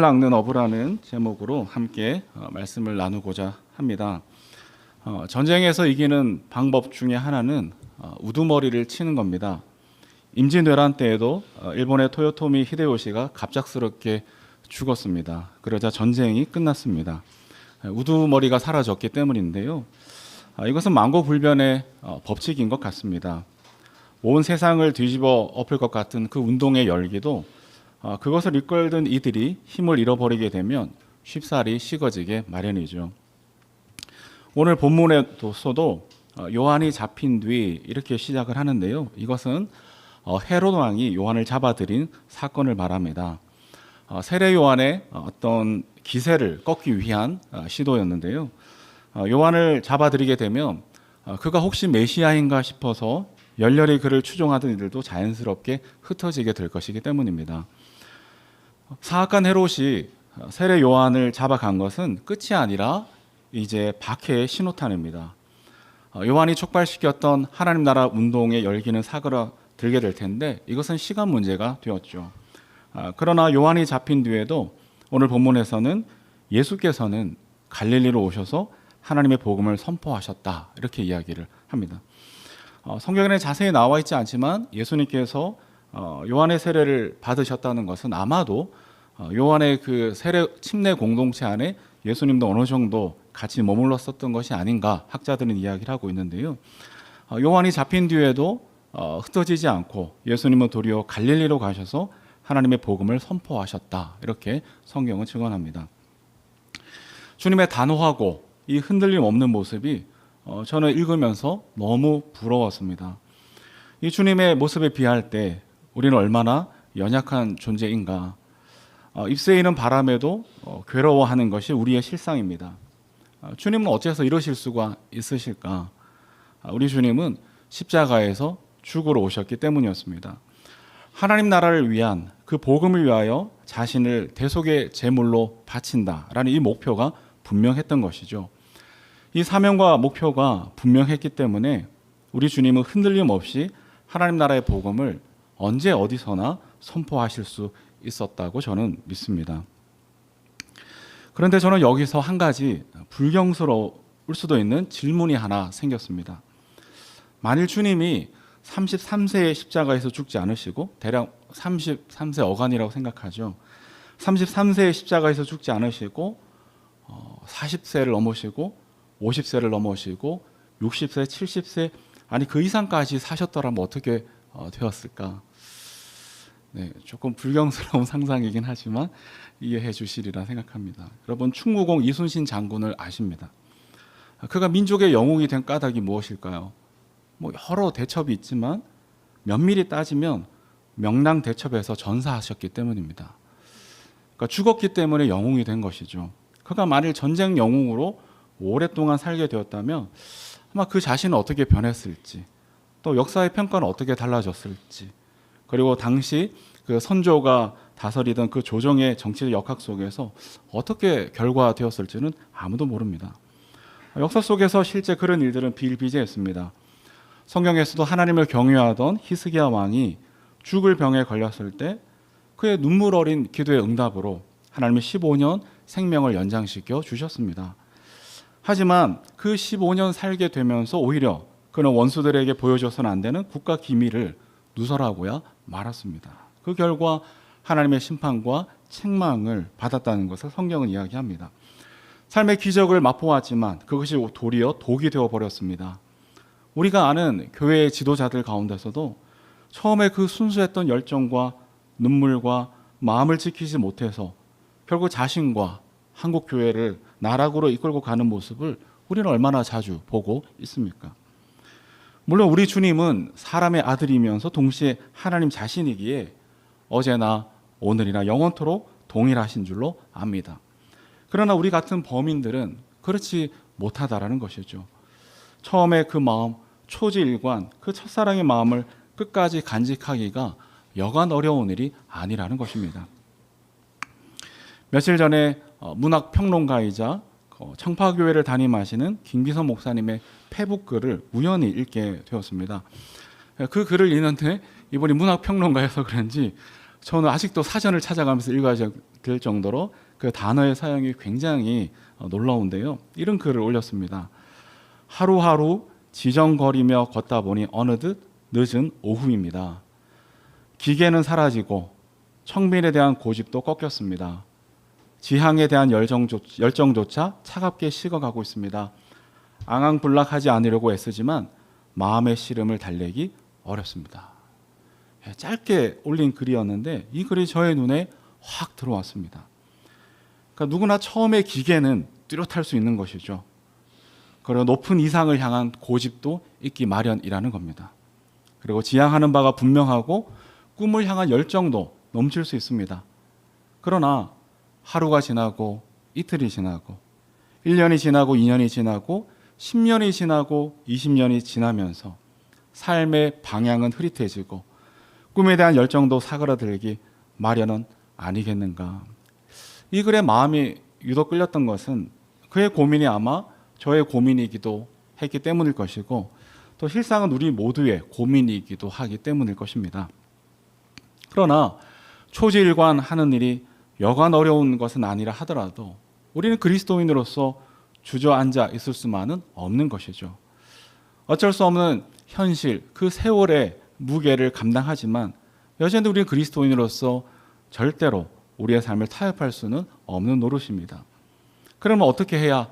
낚는 어부라는 제목으로 함께 말씀을 나누고자 합니다. 전쟁에서 이기는 방법 중에 하나는 우두머리를 치는 겁니다. 임진왜란 때에도 일본의 토요토미 히데요시가 갑작스럽게 죽었습니다. 그러자 전쟁이 끝났습니다. 우두머리가 사라졌기 때문인데요. 이것은 만고불변의 법칙인 것 같습니다. 온 세상을 뒤집어 엎을 것 같은 그 운동의 열기도 그것을 이끌던 이들이 힘을 잃어버리게 되면 쉽사리 식어지게 마련이죠. 오늘 본문에서도 요한이 잡힌 뒤 이렇게 시작을 하는데요. 이것은 헤롯 왕이 요한을 잡아들인 사건을 말합니다. 세례 요한의 어떤 기세를 꺾기 위한 시도였는데요. 요한을 잡아들이게 되면 그가 혹시 메시아인가 싶어서 열렬히 그를 추종하던 이들도 자연스럽게 흩어지게 될 것이기 때문입니다. 사악한 헤롯이 세례 요한을 잡아간 것은 끝이 아니라 이제 박해의 신호탄입니다. 요한이 촉발시켰던 하나님 나라 운동의 열기는 사그라들게 될 텐데 이것은 시간 문제가 되었죠. 그러나 요한이 잡힌 뒤에도 오늘 본문에서는 예수께서는 갈릴리로 오셔서 하나님의 복음을 선포하셨다 이렇게 이야기를 합니다. 성경에는 자세히 나와 있지 않지만 예수님께서 요한의 세례를 받으셨다는 것은 아마도 요한의 그 세례 침례 공동체 안에 예수님도 어느 정도 같이 머물렀었던 것이 아닌가 학자들은 이야기를 하고 있는데요. 요한이 잡힌 뒤에도 흩어지지 않고 예수님은 도리어 갈릴리로 가셔서 하나님의 복음을 선포하셨다 이렇게 성경은 증언합니다. 주님의 단호하고 이 흔들림 없는 모습이 저는 읽으면서 너무 부러웠습니다. 이 주님의 모습에 비할 때 우리는 얼마나 연약한 존재인가. 잎새이는 바람에도 괴로워하는 것이 우리의 실상입니다. 주님은 어째서 이러실 수가 있으실까? 우리 주님은 십자가에서 죽으러 오셨기 때문이었습니다. 하나님 나라를 위한 그 복음을 위하여 자신을 대속의 제물로 바친다라는 이 목표가 분명했던 것이죠. 이 사명과 목표가 분명했기 때문에 우리 주님은 흔들림 없이 하나님 나라의 복음을 언제 어디서나 선포하실 수 있었다고 저는 믿습니다. 그런데 저는 여기서 한 가지 불경스러울 수도 있는 질문이 하나 생겼습니다. 만일 주님이 33세의 십자가에서 죽지 않으시고 대략 33세 어간이라고 생각하죠. 33세의 십자가에서 죽지 않으시고 40세를 넘으시고 50세를 넘으시고 60세, 70세 아니 그 이상까지 사셨더라면 어떻게 되었을까? 네, 조금 불경스러운 상상이긴 하지만 이해해 주시리라 생각합니다. 여러분 충무공 이순신 장군을 아십니다. 그가 민족의 영웅이 된 까닭이 무엇일까요? 여러 대첩이 있지만 면밀히 따지면 명랑 대첩에서 전사하셨기 때문입니다. 그러니까 죽었기 때문에 영웅이 된 것이죠. 그가 만일 전쟁 영웅으로 오랫동안 살게 되었다면 아마 그 자신은 어떻게 변했을지 또 역사의 평가는 어떻게 달라졌을지 그리고 당시 그 선조가 다스리던 그 조정의 정치적 역학 속에서 어떻게 결과되었을지는 아무도 모릅니다. 역사 속에서 실제 그런 일들은 비일비재했습니다. 성경에서도 하나님을 경외하던 히스기야 왕이 죽을 병에 걸렸을 때 그의 눈물 어린 기도의 응답으로 하나님이 15년 생명을 연장시켜 주셨습니다. 하지만 그 15년 살게 되면서 오히려 그는 원수들에게 보여줘서는 안 되는 국가 기밀을 누설하고야 말았습니다. 그 결과 하나님의 심판과 책망을 받았다는 것을 성경은 이야기합니다. 삶의 기적을 맛보았지만 그것이 도리어 독이 되어버렸습니다. 우리가 아는 교회의 지도자들 가운데서도 처음에 그 순수했던 열정과 눈물과 마음을 지키지 못해서 결국 자신과 한국 교회를 나락으로 이끌고 가는 모습을 우리는 얼마나 자주 보고 있습니까? 물론 우리 주님은 사람의 아들이면서 동시에 하나님 자신이기에 어제나 오늘이나 영원토록 동일하신 줄로 압니다. 그러나 우리 같은 범인들은 그렇지 못하다라는 것이죠. 처음에 그 마음, 초지일관, 그 첫사랑의 마음을 끝까지 간직하기가 여간 어려운 일이 아니라는 것입니다. 며칠 전에 문학평론가이자 청파교회를 담임하시는 김기선 목사님의 페북 글을 우연히 읽게 되었습니다. 그 글을 읽는데 이분이 문학평론가여서 그런지 저는 아직도 사전을 찾아가면서 읽어야 될 정도로 그 단어의 사용이 굉장히 놀라운데요. 이런 글을 올렸습니다. 하루하루 지정거리며 걷다 보니 어느덧 늦은 오후입니다. 기계는 사라지고 청빈에 대한 고집도 꺾였습니다. 지향에 대한 열정조차 차갑게 식어가고 있습니다. 앙앙불락하지 않으려고 애쓰지만 마음의 시름을 달래기 어렵습니다. 짧게 올린 글이었는데 이 글이 저의 눈에 확 들어왔습니다. 그러니까 누구나 처음에 기계는 뚜렷할 수 있는 것이죠. 그리고 높은 이상을 향한 고집도 있기 마련이라는 겁니다. 그리고 지향하는 바가 분명하고 꿈을 향한 열정도 넘칠 수 있습니다. 그러나 하루가 지나고 이틀이 지나고 1년이 지나고 2년이 지나고 10년이 지나고 20년이 지나면서 삶의 방향은 흐릿해지고 꿈에 대한 열정도 사그라들기 마련은 아니겠는가. 이 글에 마음이 유독 끌렸던 것은 그의 고민이 아마 저의 고민이기도 했기 때문일 것이고 또 실상은 우리 모두의 고민이기도 하기 때문일 것입니다. 그러나 초지일관하는 일이 여간 어려운 것은 아니라 하더라도 우리는 그리스도인으로서 주저앉아 있을 수만은 없는 것이죠. 어쩔 수 없는 현실, 그 세월의 무게를 감당하지만 여전히 우리는 그리스도인으로서 절대로 우리의 삶을 타협할 수는 없는 노릇입니다. 그러면 어떻게 해야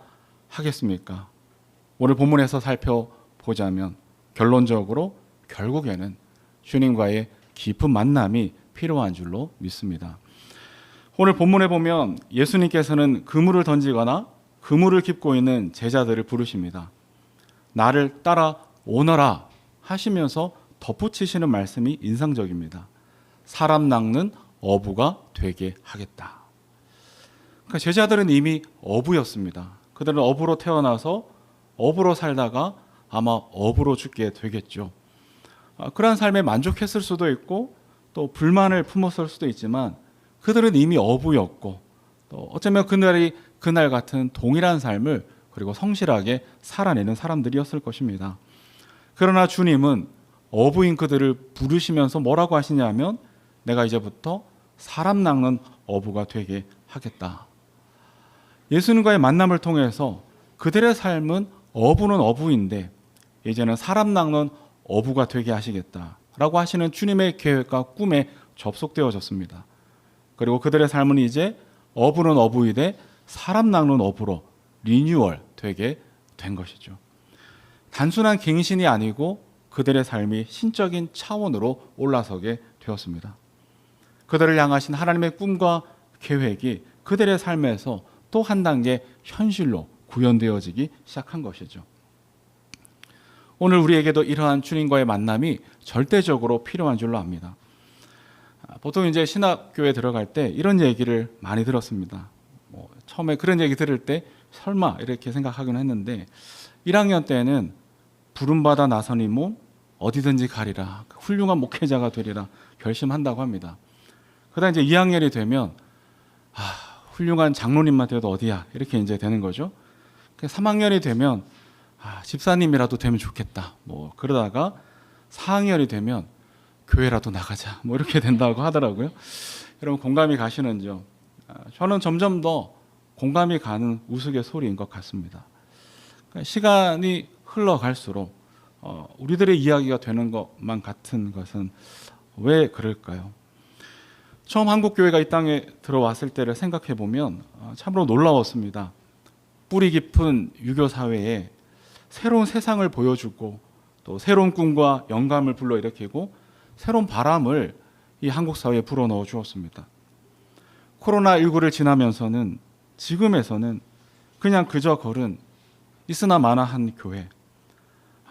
하겠습니까? 오늘 본문에서 살펴보자면 결론적으로 결국에는 주님과의 깊은 만남이 필요한 줄로 믿습니다. 오늘 본문에 보면 예수님께서는 그물을 던지거나 그물을 깁고 있는 제자들을 부르십니다. 나를 따라오너라 하시면서 덧붙이시는 말씀이 인상적입니다. 사람 낚는 어부가 되게 하겠다. 그러니까 제자들은 이미 어부였습니다. 그들은 어부로 태어나서 어부로 살다가 아마 어부로 죽게 되겠죠. 그러한 삶에 만족했을 수도 있고 또 불만을 품었을 수도 있지만 그들은 이미 어부였고 또 어쩌면 그날 같은 동일한 삶을 그리고 성실하게 살아내는 사람들이었을 것입니다. 그러나 주님은 어부인 그들을 부르시면서 뭐라고 하시냐면 내가 이제부터 사람 낚는 어부가 되게 하겠다. 예수님과의 만남을 통해서 그들의 삶은 어부는 어부인데 이제는 사람 낚는 어부가 되게 하시겠다라고 하시는 주님의 계획과 꿈에 접속되어졌습니다. 그리고 그들의 삶은 이제 어부는 어부이되 사람 낚는 어부로 리뉴얼 되게 된 것이죠. 단순한 갱신이 아니고 그들의 삶이 신적인 차원으로 올라서게 되었습니다. 그들을 향하신 하나님의 꿈과 계획이 그들의 삶에서 또 한 단계 현실로 구현되어지기 시작한 것이죠. 오늘 우리에게도 이러한 주님과의 만남이 절대적으로 필요한 줄로 압니다. 보통 이제 신학교에 들어갈 때 이런 얘기를 많이 들었습니다. 처음에 그런 얘기 들을 때 설마 이렇게 생각하긴 했는데 1학년 때는 부름받아 나선 이 몸 어디든지 가리라, 훌륭한 목회자가 되리라 결심한다고 합니다. 그다음 이제 2학년이 되면 훌륭한 장로님만 되어도 어디야 이렇게 이제 되는 거죠. 3학년이 되면 집사님이라도 되면 좋겠다. 그러다가 4학년이 되면 교회라도 나가자. 이렇게 된다고 하더라고요. 여러분 공감이 가시는지요? 저는 점점 더 공감이 가는 우스갯소리인 것 같습니다. 시간이 흘러갈수록 우리들의 이야기가 되는 것만 같은 것은 왜 그럴까요? 처음 한국교회가 이 땅에 들어왔을 때를 생각해 보면 참으로 놀라웠습니다. 뿌리 깊은 유교 사회에 새로운 세상을 보여주고 또 새로운 꿈과 영감을 불러일으키고 새로운 바람을 이 한국 사회에 불어넣어 주었습니다. 코로나19를 지나면서는 지금에서는 그냥 그저 걸은 있으나 마나한 교회,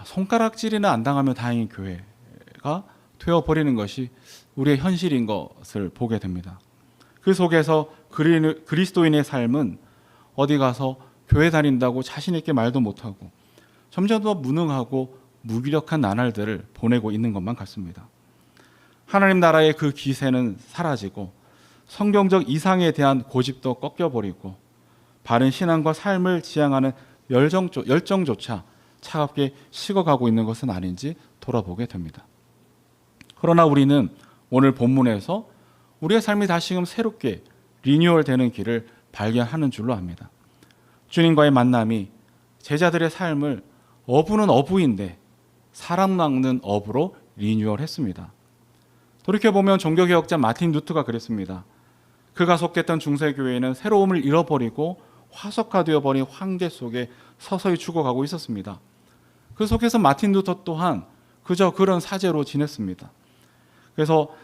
손가락질이나 안 당하면 다행인 교회가 되어버리는 것이 우리의 현실인 것을 보게 됩니다. 그 속에서 그리스도인의 삶은 어디 가서 교회 다닌다고 자신 있게 말도 못하고 점점 더 무능하고 무기력한 나날들을 보내고 있는 것만 같습니다. 하나님 나라의 그 기세는 사라지고 성경적 이상에 대한 고집도 꺾여버리고 바른 신앙과 삶을 지향하는 열정조차 차갑게 식어가고 있는 것은 아닌지 돌아보게 됩니다. 그러나 우리는 오늘 본문에서 우리의 삶이 다시금 새롭게 리뉴얼되는 길을 발견하는 줄로 압니다. 주님과의 만남이 제자들의 삶을 어부는 어부인데 사람 낚는 어부로 리뉴얼했습니다. 돌이켜보면 종교개혁자 마틴 루터가 그랬습니다. 그가 속했던 중세교회는 새로움을 잃어버리고 화석화되어 버린 황제 속에 서서히 죽어가고 있었습니다. 그 속에서 마틴 루터 또한 그저 그런 사제로 지냈습니다. 그래서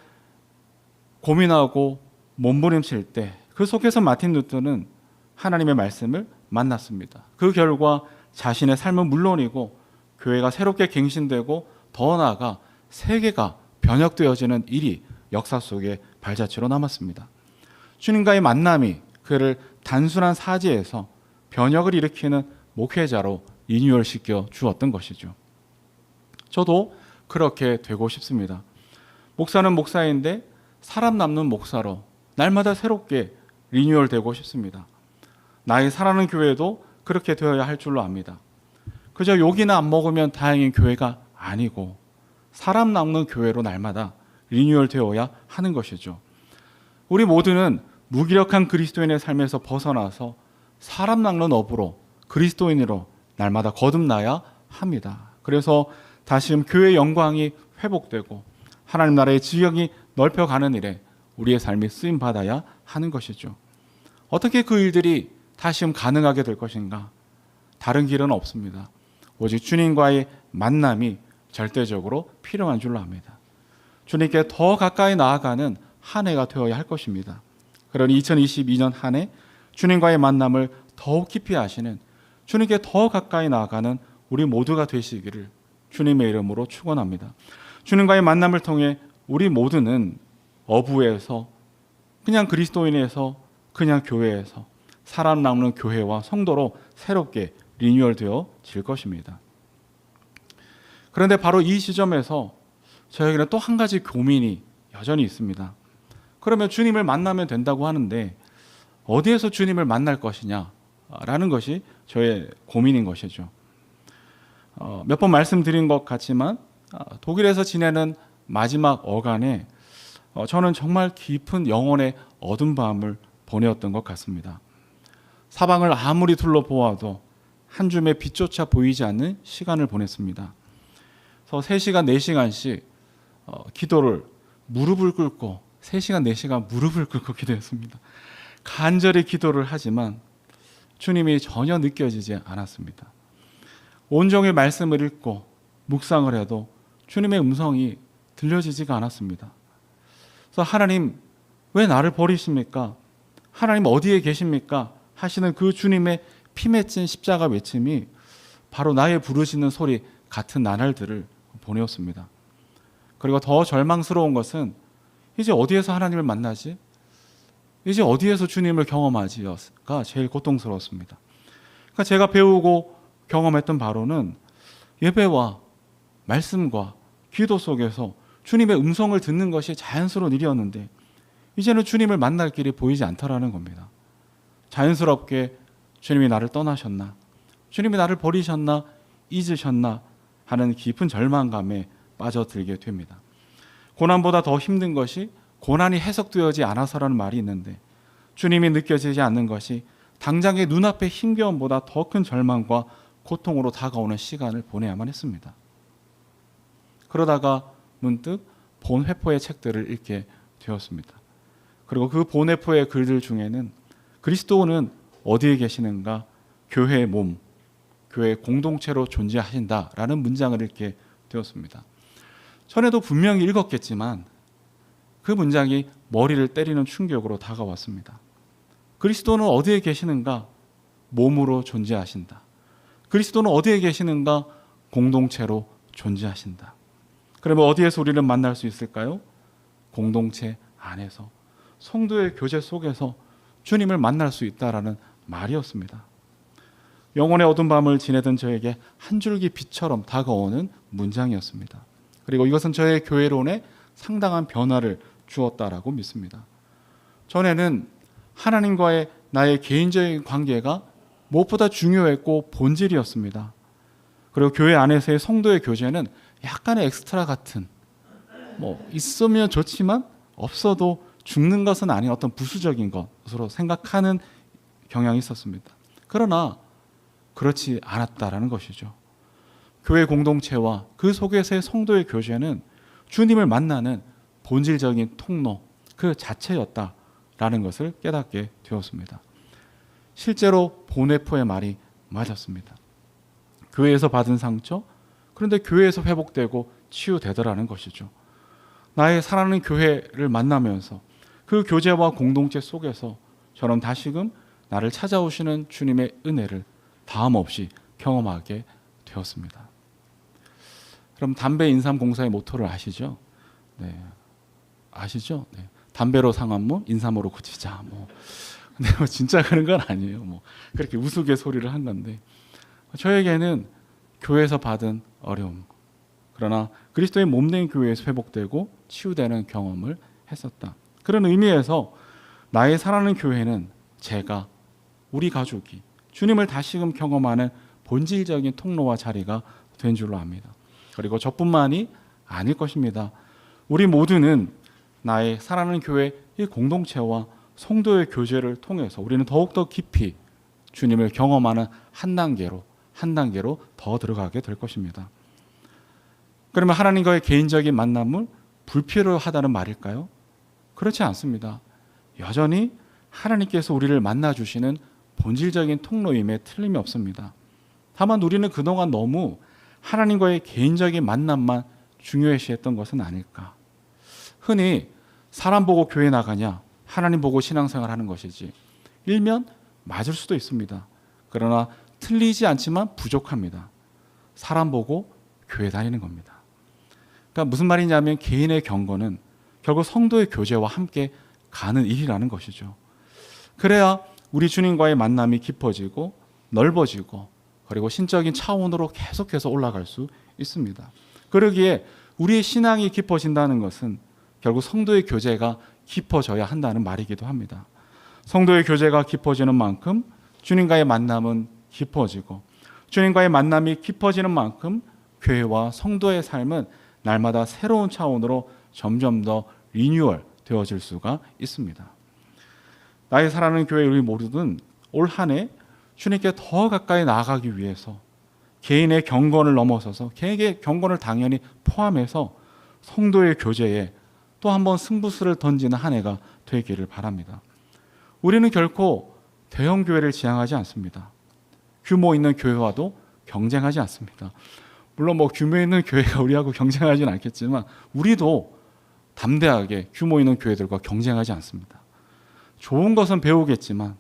고민하고 몸부림칠 때 그 속에서 마틴 루터는 하나님의 말씀을 만났습니다. 그 결과 자신의 삶은 물론이고 교회가 새롭게 갱신되고 더 나아가 세계가 변혁되어지는 일이 역사 속에 발자취로 남았습니다. 주님과의 만남이 그를 단순한 사제에서 변혁을 일으키는 목회자로 리뉴얼시켜 주었던 것이죠. 저도 그렇게 되고 싶습니다. 목사는 목사인데 사람 남는 목사로 날마다 새롭게 리뉴얼되고 싶습니다. 나의 사랑하는 교회도 그렇게 되어야 할 줄로 압니다. 그저 욕이나 안 먹으면 다행인 교회가 아니고 사람 남는 교회로 날마다 리뉴얼되어야 하는 것이죠. 우리 모두는 무기력한 그리스도인의 삶에서 벗어나서 사람 낚는 어부로 그리스도인으로 날마다 거듭나야 합니다. 그래서 다시금 교회의 영광이 회복되고 하나님 나라의 지역이 넓혀가는 일에 우리의 삶이 쓰임받아야 하는 것이죠. 어떻게 그 일들이 다시금 가능하게 될 것인가? 다른 길은 없습니다. 오직 주님과의 만남이 절대적으로 필요한 줄로 압니다. 주님께 더 가까이 나아가는 한 해가 되어야 할 것입니다. 그러니 2022년 한 해 주님과의 만남을 더욱 깊이 하시는, 주님께 더 가까이 나아가는 우리 모두가 되시기를 주님의 이름으로 축원합니다. 주님과의 만남을 통해 우리 모두는 어부에서, 그냥 그리스도인에서, 그냥 교회에서 사람 남는 교회와 성도로 새롭게 리뉴얼되어질 것입니다. 그런데 바로 이 시점에서 저에게는 또 한 가지 고민이 여전히 있습니다. 그러면 주님을 만나면 된다고 하는데 어디에서 주님을 만날 것이냐라는 것이 저의 고민인 것이죠. 몇 번 말씀드린 것 같지만 독일에서 지내는 마지막 어간에 저는 정말 깊은 영혼의 어두운 밤을 보내었던 것 같습니다. 사방을 아무리 둘러보아도 한 줌의 빛조차 보이지 않는 시간을 보냈습니다. 그래서 3시간, 4시간씩 기도를 무릎을 꿇고 3시간, 4시간 무릎을 꿇고 기도했습니다. 간절히 기도를 하지만 주님이 전혀 느껴지지 않았습니다. 온종일 말씀을 읽고 묵상을 해도 주님의 음성이 들려지지가 않았습니다. 그래서 하나님 왜 나를 버리십니까? 하나님 어디에 계십니까? 하시는 그 주님의 피 맺힌 십자가 외침이 바로 나의 부르시는 소리 같은 나날들을 보내었습니다. 그리고 더 절망스러운 것은 이제 어디에서 하나님을 만나지? 이제 어디에서 주님을 경험하지가 제일 고통스러웠습니다. 그러니까 제가 배우고 경험했던 바로는 예배와 말씀과 기도 속에서 주님의 음성을 듣는 것이 자연스러운 일이었는데 이제는 주님을 만날 길이 보이지 않더라는 겁니다. 자연스럽게 주님이 나를 떠나셨나? 주님이 나를 버리셨나? 잊으셨나? 하는 깊은 절망감에 빠져들게 됩니다. 고난보다 더 힘든 것이 고난이 해석되어지 않아서라는 말이 있는데 주님이 느껴지지 않는 것이 당장의 눈앞의 힘겨움보다 더 큰 절망과 고통으로 다가오는 시간을 보내야만 했습니다. 그러다가 문득 본회포의 책들을 읽게 되었습니다. 그리고 그 본회포의 글들 중에는 그리스도는 어디에 계시는가? 교회의 몸, 교회의 공동체로 존재하신다라는 문장을 읽게 되었습니다. 전에도 분명히 읽었겠지만 그 문장이 머리를 때리는 충격으로 다가왔습니다. 그리스도는 어디에 계시는가? 몸으로 존재하신다. 그리스도는 어디에 계시는가? 공동체로 존재하신다. 그러면 어디에서 우리를 만날 수 있을까요? 공동체 안에서, 성도의 교제 속에서 주님을 만날 수 있다라는 말이었습니다. 영혼의 어두운 밤을 지내던 저에게 한 줄기 빛처럼 다가오는 문장이었습니다. 그리고 이것은 저의 교회론에 상당한 변화를 주었다라고 믿습니다. 전에는 하나님과의 나의 개인적인 관계가 무엇보다 중요했고 본질이었습니다. 그리고 교회 안에서의 성도의 교제는 약간의 엑스트라 같은, 있으면 좋지만 없어도 죽는 것은 아닌 어떤 부수적인 것으로 생각하는 경향이 있었습니다. 그러나 그렇지 않았다라는 것이죠. 교회 공동체와 그 속에서의 성도의 교제는 주님을 만나는 본질적인 통로 그 자체였다라는 것을 깨닫게 되었습니다. 실제로 보네포의 말이 맞았습니다. 교회에서 받은 상처, 그런데 교회에서 회복되고 치유되더라는 것이죠. 나의 사랑하는 교회를 만나면서 그 교제와 공동체 속에서 저는 다시금 나를 찾아오시는 주님의 은혜를 다함 없이 경험하게 되었습니다. 그럼 담배 인삼 공사의 모토를 아시죠? 네, 아시죠? 네. 담배로 상한무, 인삼으로 고치자. 근데 진짜 그런 건 아니에요. 그렇게 우스갯소리를 한 건데, 저에게는 교회에서 받은 어려움, 그러나 그리스도의 몸된 교회에서 회복되고 치유되는 경험을 했었다. 그런 의미에서 나의 사랑하는 교회는 제가, 우리 가족이 주님을 다시금 경험하는 본질적인 통로와 자리가 된 줄로 압니다. 그리고 저뿐만이 아닐 것입니다. 우리 모두는 나의 사랑하는 교회의 공동체와 성도의 교제를 통해서 우리는 더욱더 깊이 주님을 경험하는 한 단계로 더 들어가게 될 것입니다. 그러면 하나님과의 개인적인 만남은 불필요하다는 말일까요? 그렇지 않습니다. 여전히 하나님께서 우리를 만나주시는 본질적인 통로임에 틀림이 없습니다. 다만 우리는 그동안 너무 하나님과의 개인적인 만남만 중요시했던 것은 아닐까. 흔히 사람 보고 교회 나가냐, 하나님 보고 신앙생활 하는 것이지, 일면 맞을 수도 있습니다. 그러나 틀리지 않지만 부족합니다. 사람 보고 교회 다니는 겁니다. 그러니까 무슨 말이냐면 개인의 경건은 결국 성도의 교제와 함께 가는 일이라는 것이죠. 그래야 우리 주님과의 만남이 깊어지고 넓어지고 그리고 신적인 차원으로 계속해서 올라갈 수 있습니다. 그러기에 우리의 신앙이 깊어진다는 것은 결국 성도의 교제가 깊어져야 한다는 말이기도 합니다. 성도의 교제가 깊어지는 만큼 주님과의 만남은 깊어지고, 주님과의 만남이 깊어지는 만큼 교회와 성도의 삶은 날마다 새로운 차원으로 점점 더 리뉴얼 되어질 수가 있습니다. 나의 사랑하는 교회 우리 모두는 올 한 해 주님께 더 가까이 나아가기 위해서 개인의 경건을 넘어서서 개인의 경건을 당연히 포함해서 성도의 교제에 또 한 번 승부수를 던지는 한 해가 되기를 바랍니다. 우리는 결코 대형 교회를 지향하지 않습니다. 규모 있는 교회와도 경쟁하지 않습니다. 물론 규모 있는 교회가 우리하고 경쟁하지는 않겠지만 우리도 담대하게 규모 있는 교회들과 경쟁하지 않습니다. 좋은 것은 배우겠지만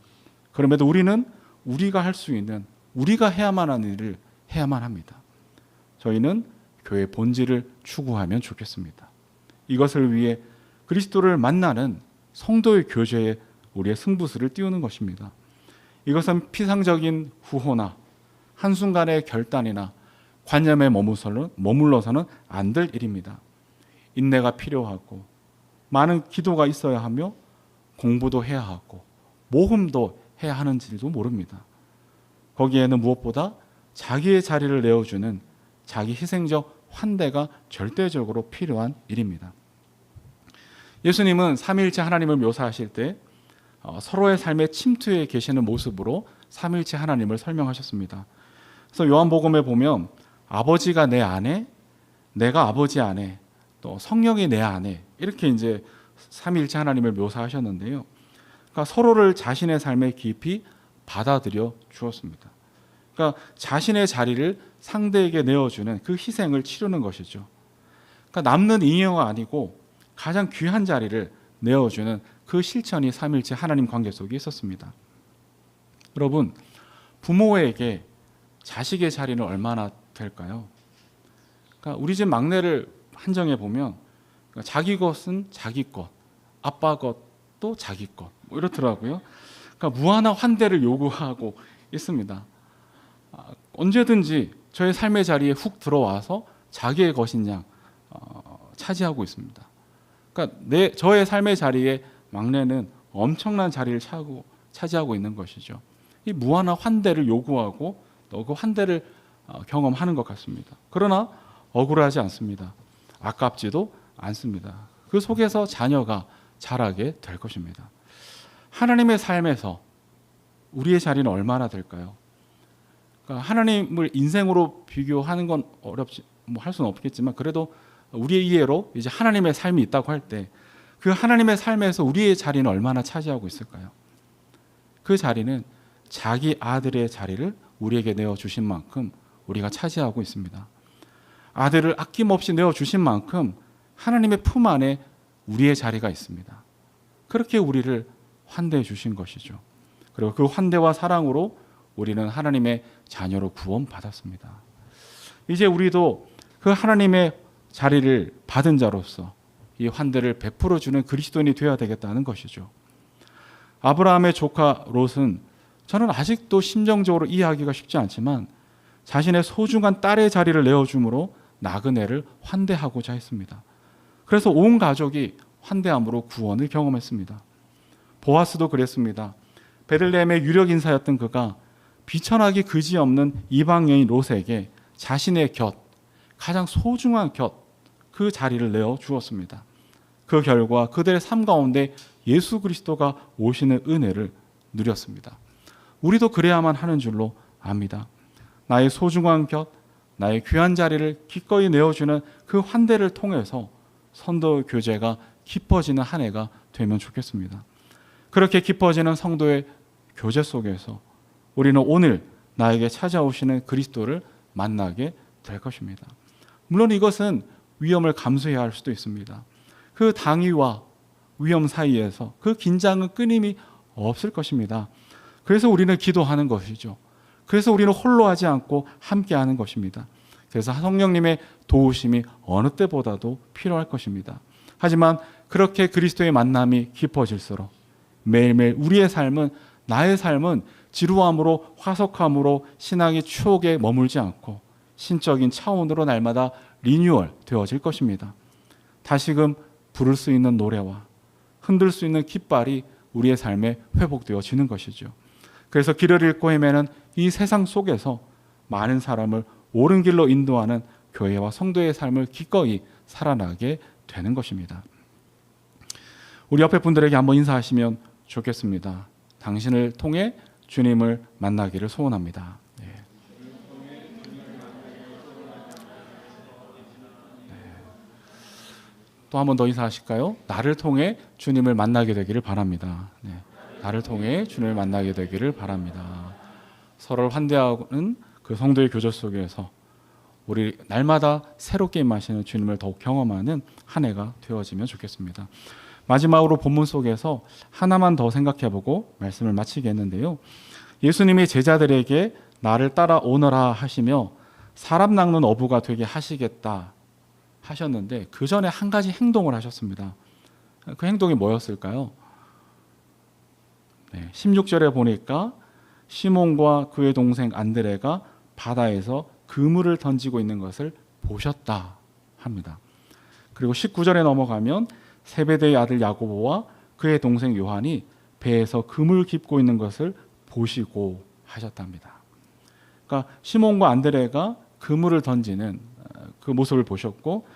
그럼에도 우리는 우리가 할 수 있는, 우리가 해야만 하는 일을 해야만 합니다. 저희는 교회의 본질을 추구하면 좋겠습니다. 이것을 위해 그리스도를 만나는 성도의 교제에 우리의 승부수를 띄우는 것입니다. 이것은 피상적인 후호나 한순간의 결단이나 관념에 머물러서는 안 될 일입니다. 인내가 필요하고 많은 기도가 있어야 하며 공부도 해야 하고 모험도 해야 하는지도 모릅니다. 거기에는 무엇보다 자기의 자리를 내어주는 자기 희생적 환대가 절대적으로 필요한 일입니다. 예수님은 삼위일체 하나님을 묘사하실 때 서로의 삶의 침투에 계시는 모습으로 삼위일체 하나님을 설명하셨습니다. 그래서 요한복음에 보면 아버지가 내 안에, 내가 아버지 안에, 또 성령이 내 안에, 이렇게 이제 삼위일체 하나님을 묘사하셨는데요. 그러니까 서로를 자신의 삶에 깊이 받아들여 주었습니다. 그러니까 자신의 자리를 상대에게 내어주는 그 희생을 치르는 것이죠. 그러니까 남는 잉여가 아니고 가장 귀한 자리를 내어주는 그 실천이 삼위일체 하나님 관계 속에 있었습니다. 여러분, 부모에게 자식의 자리는 얼마나 될까요? 그러니까 우리 집 막내를 한정해 보면 자기 것은 자기 것, 아빠 것도 자기 것, 이렇더라고요. 그러니까 무한한 환대를 요구하고 있습니다. 언제든지 저의 삶의 자리에 훅 들어와서 자기의 것인 양 차지하고 있습니다. 그러니까 저의 삶의 자리에 막내는 엄청난 자리를 차지하고 있는 것이죠. 이 무한한 환대를 요구하고 또 그 환대를 경험하는 것 같습니다. 그러나 억울하지 않습니다. 아깝지도 않습니다. 그 속에서 자녀가 자라게 될 것입니다. 하나님의 삶에서 우리의 자리는 얼마나 될까요? 그러니까 하나님을 인생으로 비교하는 건 어렵지 할 수는 없겠지만, 그래도 우리의 이해로 이제 하나님의 삶이 있다고 할 때 그 하나님의 삶에서 우리의 자리는 얼마나 차지하고 있을까요? 그 자리는 자기 아들의 자리를 우리에게 내어주신 만큼 우리가 차지하고 있습니다. 아들을 아낌없이 내어주신 만큼 하나님의 품 안에 우리의 자리가 있습니다. 그렇게 우리를 환대해 주신 것이죠. 그리고 그 환대와 사랑으로 우리는 하나님의 자녀로 구원받았습니다. 이제 우리도 그 하나님의 자리를 받은 자로서 이 환대를 베풀어 주는 그리스도인이 되어야 되겠다는 것이죠. 아브라함의 조카 롯은 저는 아직도 심정적으로 이해하기가 쉽지 않지만 자신의 소중한 딸의 자리를 내어줌으로 나그네를 환대하고자 했습니다. 그래서 온 가족이 환대함으로 구원을 경험했습니다. 보아스도 그랬습니다. 베들레헴의 유력 인사였던 그가 비천하기 그지없는 이방 여인 롯에게 자신의 곁, 가장 소중한 곁, 그 자리를 내어 주었습니다. 그 결과 그들의 삶 가운데 예수 그리스도가 오시는 은혜를 누렸습니다. 우리도 그래야만 하는 줄로 압니다. 나의 소중한 곁, 나의 귀한 자리를 기꺼이 내어주는 그 환대를 통해서 성도 교제가 깊어지는 한 해가 되면 좋겠습니다. 그렇게 깊어지는 성도의 교제 속에서 우리는 오늘 나에게 찾아오시는 그리스도를 만나게 될 것입니다. 물론 이것은 위험을 감수해야 할 수도 있습니다. 그 당위와 위험 사이에서 그 긴장은 끊임이 없을 것입니다. 그래서 우리는 기도하는 것이죠. 그래서 우리는 홀로 하지 않고 함께 하는 것입니다. 그래서 성령님의 도우심이 어느 때보다도 필요할 것입니다. 하지만 그렇게 그리스도의 만남이 깊어질수록 매일매일 우리의 삶은, 나의 삶은 지루함으로, 화석함으로 신앙의 추억에 머물지 않고 신적인 차원으로 날마다 리뉴얼 되어질 것입니다. 다시금 부를 수 있는 노래와 흔들 수 있는 깃발이 우리의 삶에 회복되어지는 것이죠. 그래서 길을 잃고 헤매는 이 세상 속에서 많은 사람을 옳은 길로 인도하는 교회와 성도의 삶을 기꺼이 살아나게 되는 것입니다. 우리 옆에 분들에게 한번 인사하시면 좋겠습니다. 당신을 통해 주님을 만나기를 소원합니다. 또 한 번 더 인사하실까요? 나를 통해 주님을 만나게 되기를 바랍니다. 나를 통해 주님을 만나게 되기를 바랍니다. 서로를 환대하는 그 성도의 교제 속에서 우리 날마다 새롭게 임하시는 주님을 더욱 경험하는 한 해가 되어지면 좋겠습니다. 마지막으로 본문 속에서 하나만 더 생각해보고 말씀을 마치겠는데요. 예수님이 제자들에게 나를 따라오너라 하시며 사람 낚는 어부가 되게 하시겠다 하셨는데 그 전에 한 가지 행동을 하셨습니다. 그 행동이 뭐였을까요? 16절에 보니까 시몬과 그의 동생 안드레가 바다에서 그물을 던지고 있는 것을 보셨다 합니다. 그리고 19절에 넘어가면 세베대의 아들 야고보와 그의 동생 요한이 배에서 그물 깁고 있는 것을 보시고 하셨답니다. 그러니까 시몬과 안드레가 그물을 던지는 그 모습을 보셨고,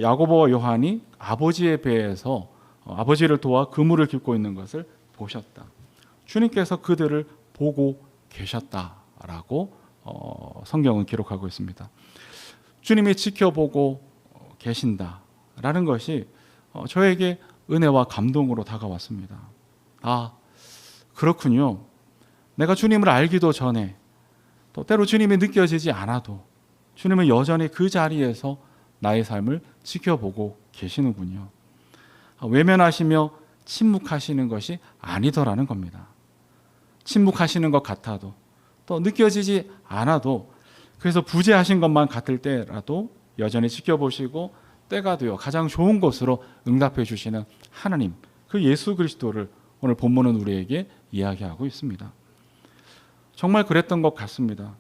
야고보와 요한이 아버지의 배에서 아버지를 도와 그물을 깁고 있는 것을 보셨다. 주님께서 그들을 보고 계셨다라고 성경은 기록하고 있습니다. 주님이 지켜보고 계신다라는 것이 저에게 은혜와 감동으로 다가왔습니다. 아, 그렇군요. 내가 주님을 알기도 전에, 또 때로 주님이 느껴지지 않아도 주님은 여전히 그 자리에서 나의 삶을 지켜보고 계시는군요. 외면하시며 침묵하시는 것이 아니더라는 겁니다. 침묵하시는 것 같아도, 또 느껴지지 않아도, 그래서 부재하신 것만 같을 때라도 여전히 지켜보시고 때가 되어 가장 좋은 것으로 응답해 주시는 하나님, 그 예수 그리스도를 오늘 본문은 우리에게 이야기하고 있습니다. 정말 그랬던 것 같습니다.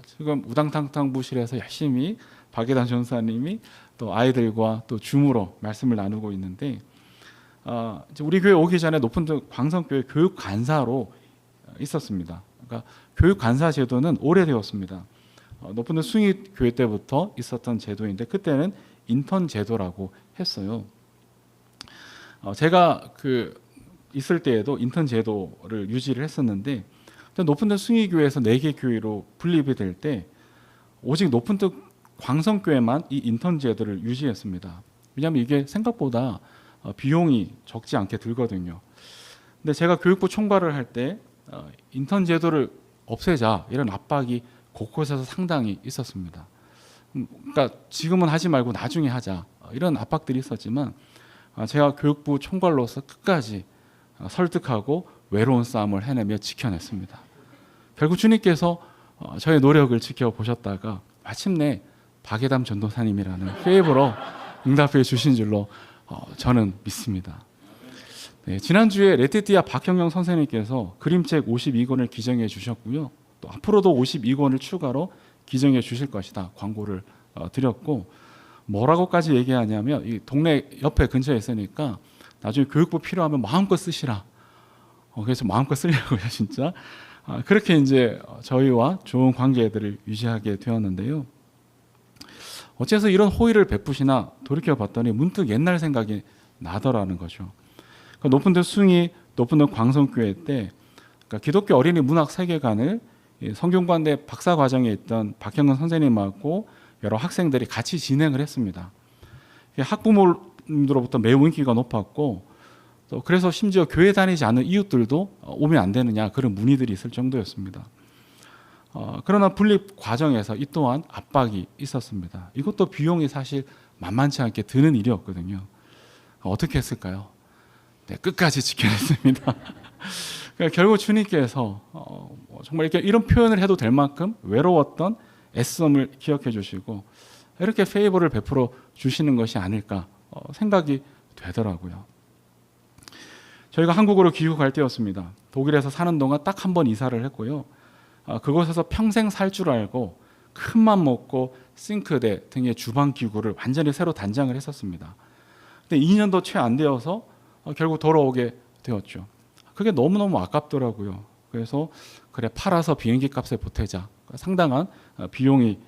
지금 우당탕탕 부실에서 열심히 박예단 전사님이 또 아이들과 또 줌으로 말씀을 나누고 있는데, 우리 교회 오기 전에 높은 광성교회 교육 간사로 있었습니다. 그러니까 교육 간사 제도는 오래되었습니다. 높은 숭이 교회 때부터 있었던 제도인데 그때는 인턴 제도라고 했어요. 제가 있을 때에도 인턴 제도를 유지를 했었는데 높은 뜻 숭의교회에서 4개 교회로 분립이 될 때 오직 높은 뜻 광성교회만 이 인턴 제도를 유지했습니다. 왜냐하면 이게 생각보다 비용이 적지 않게 들거든요. 근데 제가 교육부 총괄을 할 때 인턴 제도를 없애자 이런 압박이 곳곳에서 상당히 있었습니다. 그러니까 지금은 하지 말고 나중에 하자 이런 압박들이 있었지만 제가 교육부 총괄로서 끝까지 설득하고 외로운 싸움을 해내며 지켜냈습니다. 결국 주님께서 저의 노력을 지켜보셨다가 마침내 박예담 전도사님이라는 페이버로 응답해 주신 줄로 저는 믿습니다. 네, 지난주에 레티티아 박형영 선생님께서 그림책 52권을 기증해 주셨고요. 또 앞으로도 52권을 추가로 기증해 주실 것이다 광고를 드렸고, 뭐라고까지 얘기하냐면 이 동네 옆에 근처에 있으니까 나중에 교육부 필요하면 마음껏 쓰시라. 그래서 마음껏 쓰려고요 진짜. 그렇게 이제 저희와 좋은 관계들을 유지하게 되었는데요. 어째서 이런 호의를 베푸시나 돌이켜봤더니 문득 옛날 생각이 나더라는 거죠. 높은 뜻 숭이, 높은 뜻 광성교회 때 기독교 어린이 문학 세계관을 성균관대 박사 과정에 있던 박형근 선생님하고 여러 학생들이 같이 진행을 했습니다. 학부모님들로부터 매우 인기가 높았고, 또 그래서 심지어 교회 다니지 않는 이웃들도 오면 안 되느냐 그런 문의들이 있을 정도였습니다. 그러나 분립 과정에서 이 또한 압박이 있었습니다. 이것도 비용이 사실 만만치 않게 드는 일이었거든요. 어떻게 했을까요? 네, 끝까지 지켜냈습니다. 그러니까 결국 주님께서 정말 이렇게 이런 표현을 해도 될 만큼 외로웠던 애씀을 기억해 주시고 이렇게 페이버를 베풀어 주시는 것이 아닐까 생각이 되더라고요. 저희가 한국으로 귀국할 때였습니다. 독일에서 사는 동안 딱 한 번 이사를 했고요. 그곳에서 평생 살 줄 알고 큰맘 먹고 싱크대 등의 주방 기구를 완전히 새로 단장을 했었습니다. 근데 2년도 채 안 되어서 결국 돌아오게 되었죠. 그게 너무너무 아깝더라고요. 그래서 그래 팔아서 비행기 값에 보태자. 상당한 비용이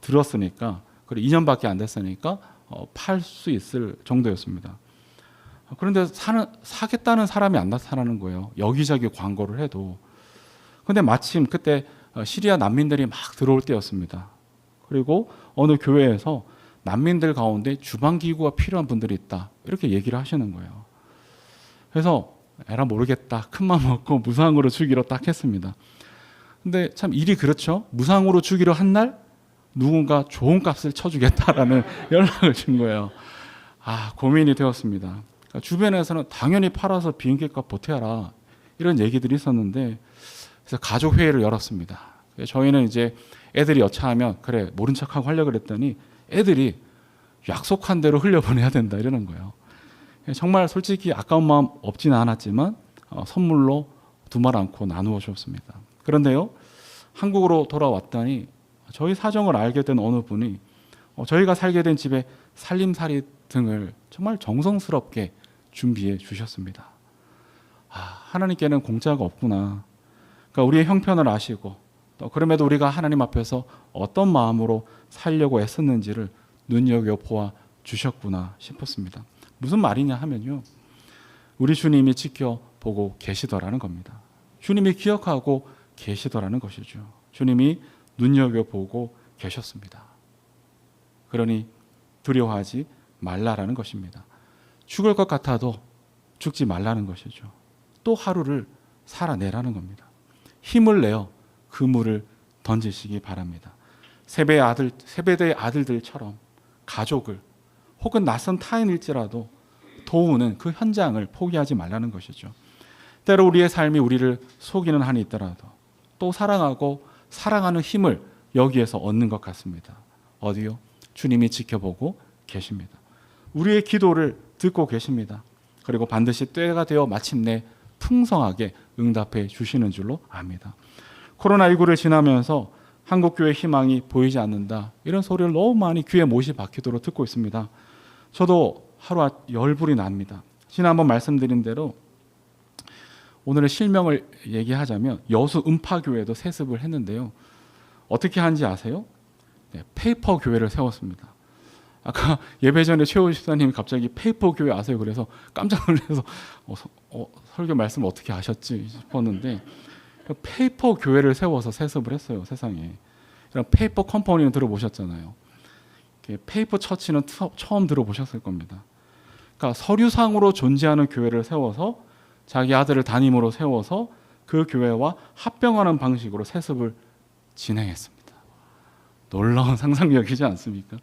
들었으니까, 그래 2년밖에 안 됐으니까 팔 수 있을 정도였습니다. 그런데 사겠다는 사람이 안 나타나는 거예요. 여기저기 광고를 해도. 근데 마침 그때 시리아 난민들이 막 들어올 때였습니다. 그리고 어느 교회에서 난민들 가운데 주방기구가 필요한 분들이 있다 이렇게 얘기를 하시는 거예요. 그래서 에라 모르겠다 큰맘 먹고 무상으로 주기로 딱 했습니다. 근데 참 일이 그렇죠. 무상으로 주기로 한 날 누군가 좋은 값을 쳐주겠다라는 연락을 준 거예요. 고민이 되었습니다. 그러니까 주변에서는 당연히 팔아서 비행기값 보태라 이런 얘기들이 있었는데, 그래서 가족 회의를 열었습니다. 저희는 이제 애들이 여차하면 그래 모른 척하고 하려고 그랬더니 애들이 약속한 대로 흘려보내야 된다 이러는 거예요. 정말 솔직히 아까운 마음 없지는 않았지만 선물로 두말 않고 나누어 줬습니다. 그런데요, 한국으로 돌아왔더니 저희 사정을 알게 된 어느 분이 저희가 살게 된 집에 살림살이 등을 정말 정성스럽게 준비해 주셨습니다. 하나님께는 공짜가 없구나. 그러니까 우리의 형편을 아시고 또 그럼에도 우리가 하나님 앞에서 어떤 마음으로 살려고 애썼는지를 눈여겨보아 주셨구나 싶었습니다. 무슨 말이냐 하면요, 우리 주님이 지켜보고 계시더라는 겁니다. 주님이 기억하고 계시더라는 것이죠. 주님이 눈여겨보고 계셨습니다. 그러니 두려워하지 말라라는 것입니다. 죽을 것 같아도 죽지 말라는 것이죠. 또 하루를 살아내라는 겁니다. 힘을 내어 그물을 던지시기 바랍니다. 세배대의 아들들처럼 가족을 혹은 낯선 타인일지라도 도우는 그 현장을 포기하지 말라는 것이죠. 때로 우리의 삶이 우리를 속이는 한이 있더라도 또 사랑하고 사랑하는 힘을 여기에서 얻는 것 같습니다. 어디요? 주님이 지켜보고 계십니다. 우리의 기도를 듣고 계십니다. 그리고 반드시 때가 되어 마침내 풍성하게 응답해 주시는 줄로 압니다. 코로나19를 지나면서 한국교회 희망이 보이지 않는다 이런 소리를 너무 많이 귀에 못이 박히도록 듣고 있습니다. 저도 하루 열불이 납니다. 지난번 말씀드린 대로 오늘의 실명을 얘기하자면 여수 음파교회도 세습을 했는데요. 어떻게 하는지 아세요? 네, 페이퍼 교회를 세웠습니다. 아까 예배 전에 최호 집사님이 갑자기 페이퍼 교회 아세요? 그래서 깜짝 놀라서 설교 말씀 어떻게 아셨지 싶었는데 페이퍼 교회를 세워서 세습을 했어요. 세상에. 그럼 페이퍼 컴퍼니는 들어보셨잖아요. 페이퍼 처치는 처음 들어보셨을 겁니다. 그러니까 서류상으로 존재하는 교회를 세워서 자기 아들을 담임으로 세워서 그 교회와 합병하는 방식으로 세습을 진행했습니다. 놀라운 상상력이지 않습니까?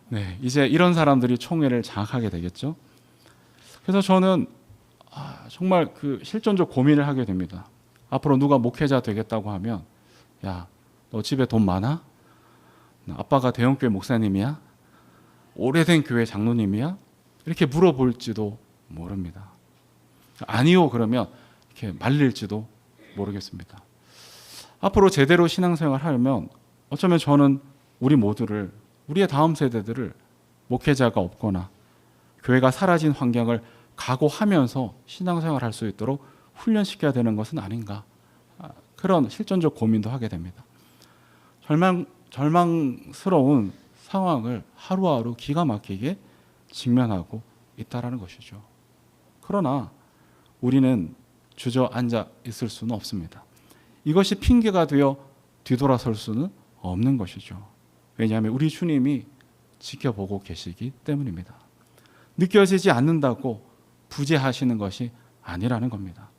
네, 이제 이런 사람들이 총회를 장악하게 되겠죠. 그래서 저는 정말 그 실존적 고민을 하게 됩니다. 앞으로 누가 목회자 되겠다고 하면, 야, 너 집에 돈 많아? 아빠가 대형교회 목사님이야? 오래된 교회 장로님이야? 이렇게 물어볼지도 모릅니다. 아니요 그러면 이렇게 말릴지도 모르겠습니다. 앞으로 제대로 신앙생활을 하려면 어쩌면 저는 우리 모두를, 우리의 다음 세대들을 목회자가 없거나 교회가 사라진 환경을 각오하면서 신앙생활을 할 수 있도록 훈련시켜야 되는 것은 아닌가, 그런 실존적 고민도 하게 됩니다. 절망스러운 상황을 하루하루 기가 막히게 직면하고 있다라는 것이죠. 그러나 우리는 주저앉아 있을 수는 없습니다. 이것이 핑계가 되어 뒤돌아설 수는 없는 것이죠. 왜냐하면 우리 주님이 지켜보고 계시기 때문입니다. 느껴지지 않는다고 부재하시는 것이 아니라는 겁니다.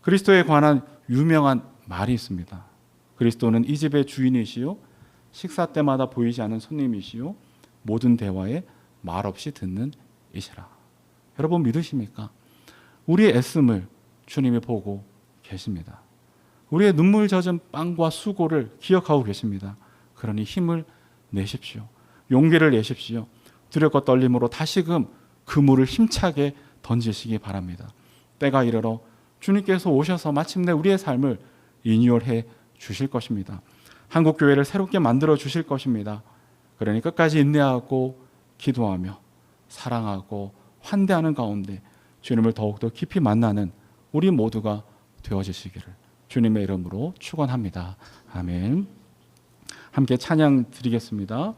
그리스도에 관한 유명한 말이 있습니다. 그리스도는 이 집의 주인이시요 식사 때마다 보이지 않는 손님이시요 모든 대화에 말없이 듣는 이시라. 여러분 믿으십니까? 우리의 애씀을 주님이 보고 계십니다. 우리의 눈물 젖은 땀과 수고를 기억하고 계십니다. 그러니 힘을 내십시오. 용기를 내십시오. 두렵고 떨림으로 다시금 그물을 힘차게 던지시기 바랍니다. 때가 이르러 주님께서 오셔서 마침내 우리의 삶을 리뉴얼해 주실 것입니다. 한국 교회를 새롭게 만들어 주실 것입니다. 그러니 끝까지 인내하고 기도하며 사랑하고 환대하는 가운데 주님을 더욱더 깊이 만나는 우리 모두가 되어지시기를 주님의 이름으로 축원합니다. 아멘. 함께 찬양 드리겠습니다.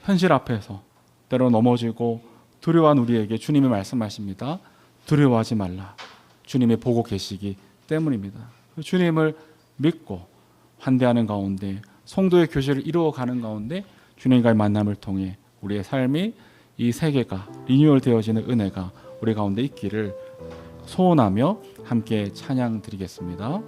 현실 앞에서 때로 넘어지고 두려워한 우리에게 주님이 말씀하십니다. 두려워하지 말라. 주님이 보고 계시기 때문입니다. 주님을 믿고 환대하는 가운데 성도의 교제를 이루어가는 가운데 주님과의 만남을 통해 우리의 삶이 이 세계가 리뉴얼 되어지는 은혜가 우리 가운데 있기를 소원하며 함께 찬양 드리겠습니다.